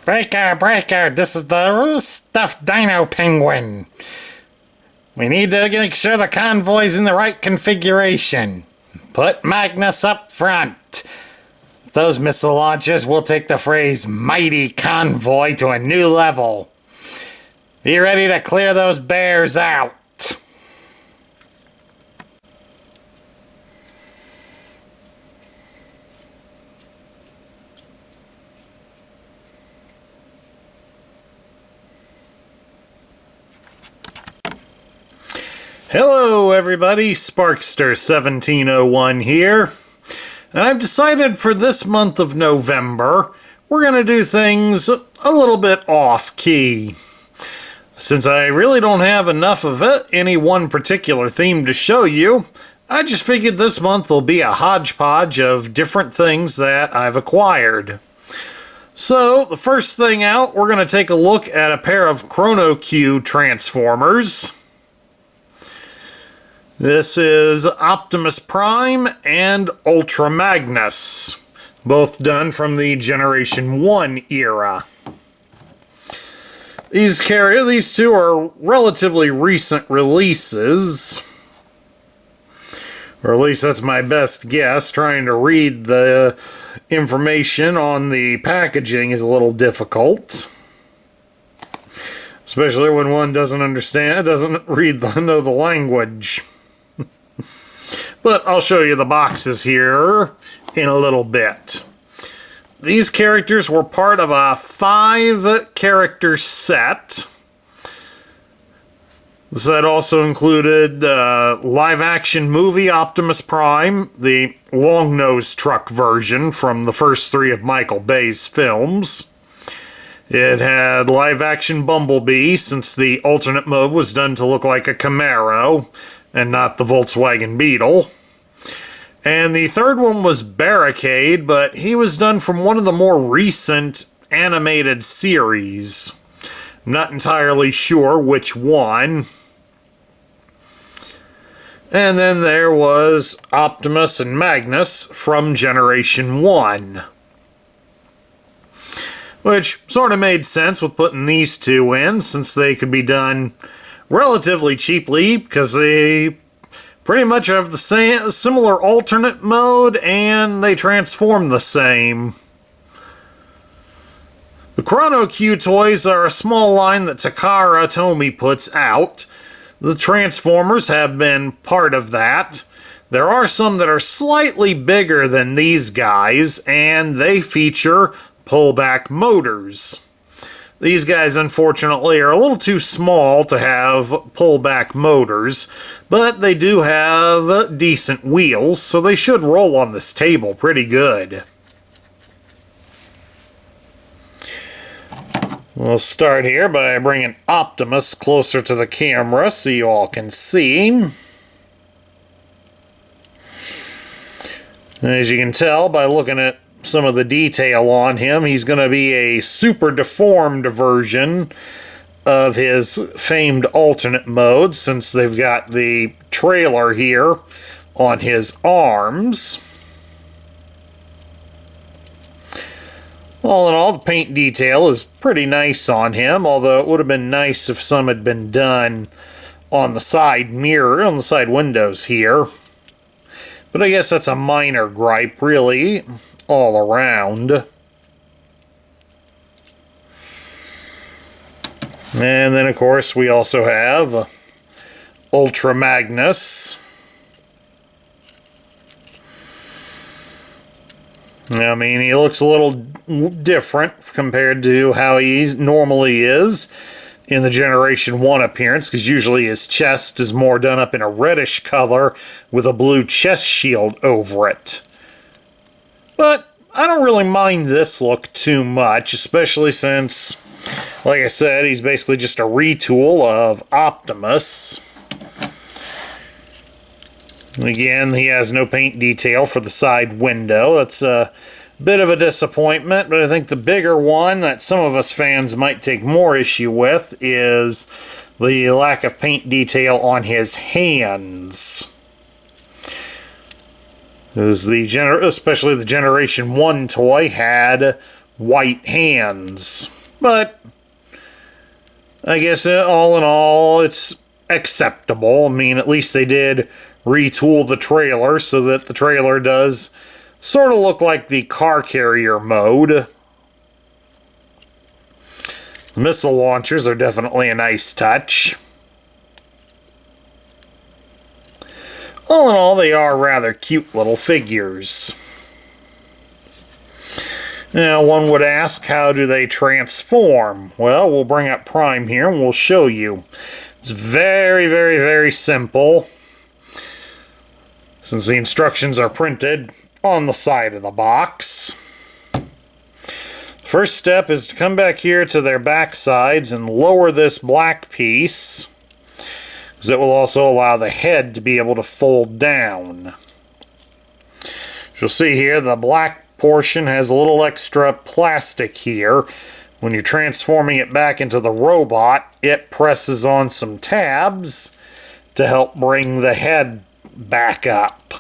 Breaker, breaker, this is the stuffed dino penguin. We need to make sure the convoy's in the right configuration. Put Magnus up front. With those missile launchers, we'll take the phrase mighty convoy to a new level. Be ready to clear those bears out. Hello everybody, Sparkster1701 here, and I've decided for this month of November, we're going to do things a little bit off-key. Since I really don't have enough of any one particular theme to show you, I just figured this month will be a hodgepodge of different things that I've acquired. So, the first thing out, we're going to take a look at a pair of Chrono-Q transformers. This is Optimus Prime and Ultra Magnus, both done from the Generation 1 era. These two are relatively recent releases, or at least that's my best guess. Trying to read the information on the packaging is a little difficult. Especially when one doesn't know the language. But I'll show you the boxes here in a little bit. These characters were part of a 5-character set. The set also included live-action movie Optimus Prime, the long-nosed truck version from the first 3 of Michael Bay's films. It had live-action Bumblebee, since the alternate mode was done to look like a Camaro, and not the Volkswagen Beetle. And the third one was Barricade, but he was done from one of the more recent animated series. I'm not entirely sure which one. And then there was Optimus and Magnus from Generation 1. Which sort of made sense with putting these two in, since they could be done relatively cheaply, because they pretty much have the similar alternate mode, and they transform the same. The Chrono-Q toys are a small line that Takara Tomy puts out. The Transformers have been part of that. There are some that are slightly bigger than these guys, and they feature pullback motors. These guys, unfortunately, are a little too small to have pullback motors, but they do have decent wheels, so they should roll on this table pretty good. We'll start here by bringing Optimus closer to the camera so you all can see. As you can tell by looking at some of the detail on him, he's going to be a super deformed version of his famed alternate mode, since they've got the trailer here on his arms. All in all, the paint detail is pretty nice on him, although it would have been nice if some had been done on the side mirror, on the side windows here. But I guess that's a minor gripe, really, all around. And then, of course, we also have Ultra Magnus. I mean, he looks a little different compared to how he normally is in the Generation 1 appearance, because usually his chest is more done up in a reddish color with a blue chest shield over it. But I don't really mind this look too much, especially since, like I said, he's basically just a retool of Optimus. Again, he has no paint detail for the side window. That's a bit of a disappointment, but I think the bigger one that some of us fans might take more issue with is the lack of paint detail on his hands. Especially the Generation 1 toy had white hands. but I guess all in all, it's acceptable. I mean, at least they did retool the trailer so that the trailer does sort of look like the car carrier mode. The missile launchers are definitely a nice touch. All in all, they are rather cute little figures. Now, one would ask, how do they transform? Well, we'll bring up Prime here and we'll show you. It's very, very, very simple, since the instructions are printed on the side of the box. First step is to come back here to their back sides and lower this black piece, because it will also allow the head to be able to fold down. As you'll see here, the black portion has a little extra plastic here. When you're transforming it back into the robot, it presses on some tabs to help bring the head back up.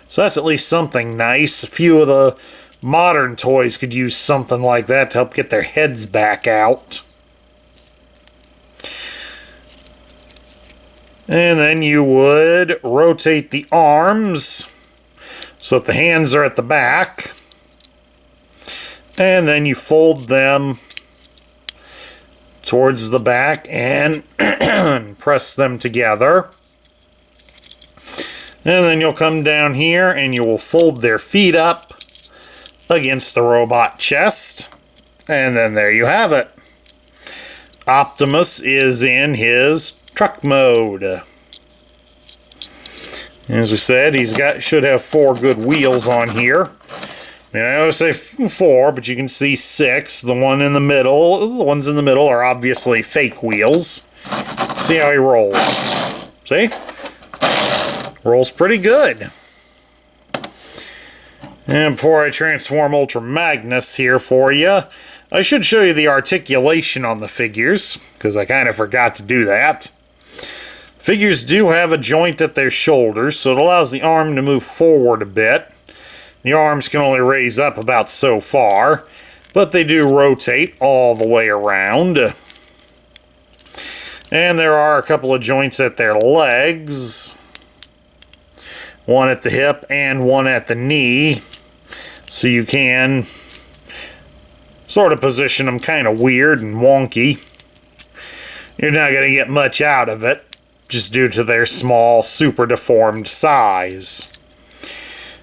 So that's at least something nice. A few of the modern toys could use something like that to help get their heads back out. And then you would rotate the arms so that the hands are at the back. And then you fold them towards the back and press them together. And then you'll come down here and you will fold their feet up against the robot chest. And then there you have it. Optimus is in his truck mode. As we said, should have 4 good wheels on here. I mean, I always say 4, but you can see 6. The ones in the middle are obviously fake wheels. See how he rolls. See? Rolls pretty good. And before I transform Ultra Magnus here for you, I should show you the articulation on the figures, because I kind of forgot to do that. Figures do have a joint at their shoulders, so it allows the arm to move forward a bit. The arms can only raise up about so far, but they do rotate all the way around. And there are a couple of joints at their legs. One at the hip and one at the knee. So you can sort of position them kind of weird and wonky. You're not going to get much out of it, just due to their small, super deformed size.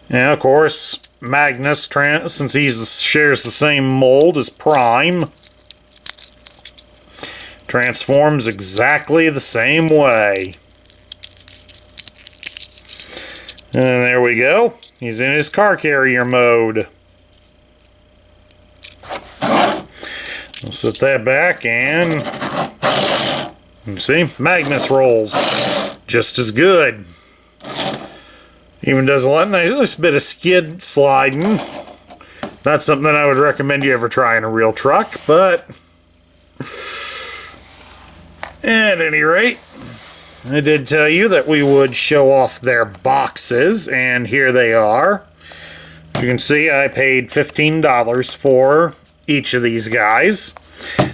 And of course, Magnus, since he shares the same mold as Prime, transforms exactly the same way. And there we go. He's in his car carrier mode. We'll set that back and you see, Magnus rolls just as good. Even does a nice bit of skid sliding. Not something I would recommend you ever try in a real truck, but at any rate, I did tell you that we would show off their boxes, and here they are. As you can see, I paid $15 for each of these guys.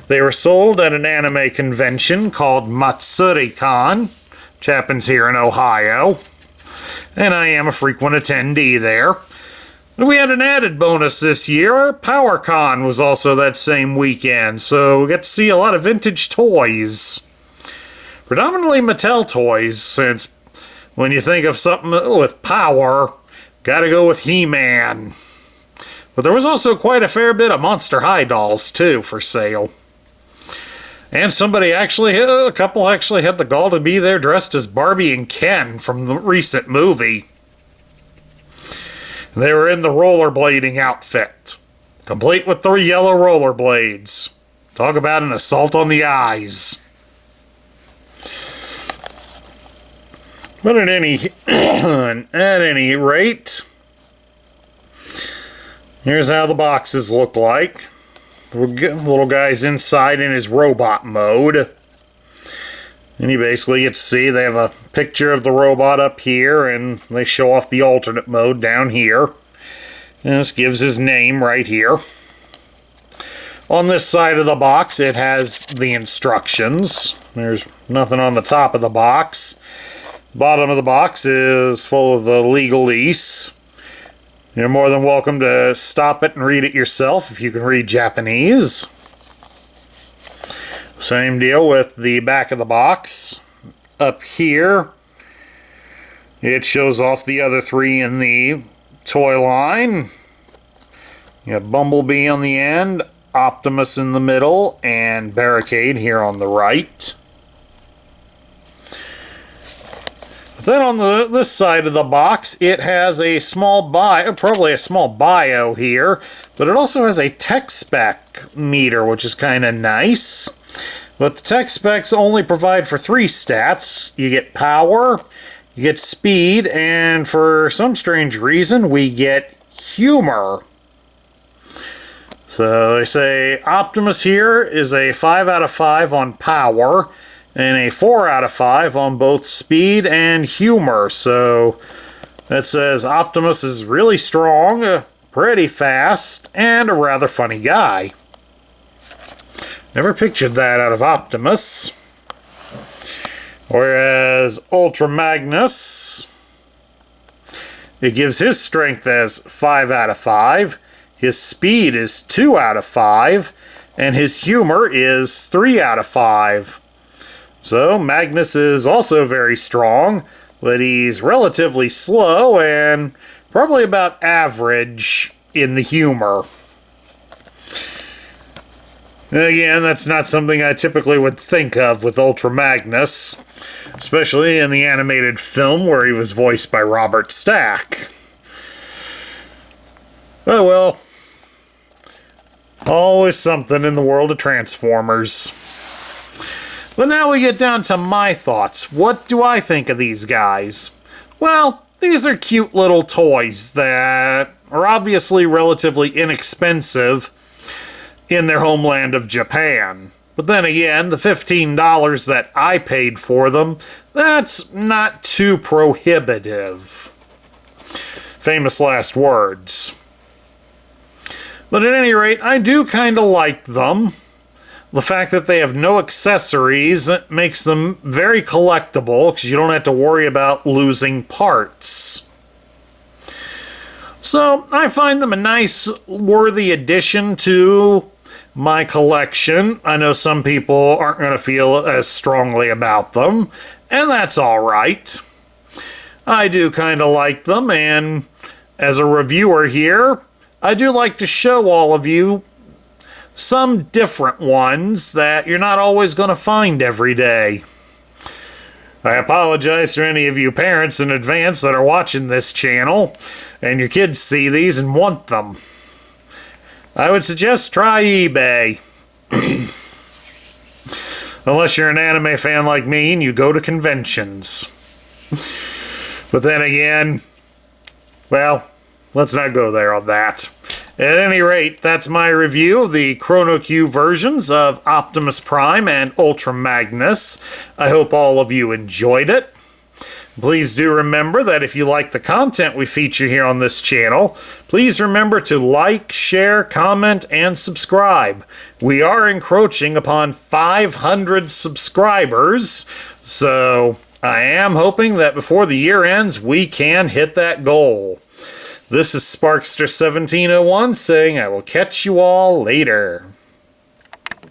They were sold at an anime convention called Matsuri-Con, which happens here in Ohio. And I am a frequent attendee there. We had an added bonus this year. PowerCon was also that same weekend, so we got to see a lot of vintage toys. Predominantly Mattel toys, since when you think of something with power, gotta go with He-Man. But there was also quite a fair bit of Monster High dolls, too, for sale. And a couple actually had the gall to be there dressed as Barbie and Ken from the recent movie. They were in the rollerblading outfit, complete with 3 yellow rollerblades. Talk about an assault on the eyes. But at any rate, here's how the boxes look like. The little guy's inside in his robot mode. And you basically get to see they have a picture of the robot up here, and they show off the alternate mode down here. And this gives his name right here. On this side of the box, it has the instructions. There's nothing on the top of the box. Bottom of the box is full of the legalese. You're more than welcome to stop it and read it yourself if you can read Japanese. Same deal with the back of the box. Up here, it shows off the other three in the toy line. You have Bumblebee on the end, Optimus in the middle, and Barricade here on the right. Then on this side of the box, it has a small probably a small bio here, but it also has a tech spec meter, which is kind of nice. But the tech specs only provide for 3 stats. You get power, you get speed, and for some strange reason, we get humor. So they say Optimus here is a 5 out of 5 on power, and a 4 out of 5 on both speed and humor. So that says Optimus is really strong, pretty fast, and a rather funny guy. Never pictured that out of Optimus. Whereas Ultra Magnus, it gives his strength as 5 out of 5, his speed is 2 out of 5, and his humor is 3 out of 5. So Magnus is also very strong, but he's relatively slow and probably about average in the humor. Again, that's not something I typically would think of with Ultra Magnus, especially in the animated film where he was voiced by Robert Stack. Oh well, always something in the world of Transformers. But now we get down to my thoughts. What do I think of these guys? Well, these are cute little toys that are obviously relatively inexpensive in their homeland of Japan. But then again, the $15 that I paid for them, that's not too prohibitive. Famous last words. But at any rate, I do kind of like them. The fact that they have no accessories makes them very collectible because you don't have to worry about losing parts. So I find them a nice, worthy addition to my collection. I know some people aren't going to feel as strongly about them, and that's alright. I do kind of like them, and as a reviewer here, I do like to show all of you some different ones that you're not always going to find every day. I apologize to any of you parents in advance that are watching this channel and your kids see these and want them. I would suggest try eBay. Unless you're an anime fan like me and you go to conventions. But then again, well, let's not go there on that. At any rate, that's my review of the Chrono-Q versions of Optimus Prime and Ultra Magnus. I hope all of you enjoyed it. Please do remember that if you like the content we feature here on this channel, please remember to like, share, comment, and subscribe. We are encroaching upon 500 subscribers, so I am hoping that before the year ends, we can hit that goal. This is Sparkster1701 saying I will catch you all later.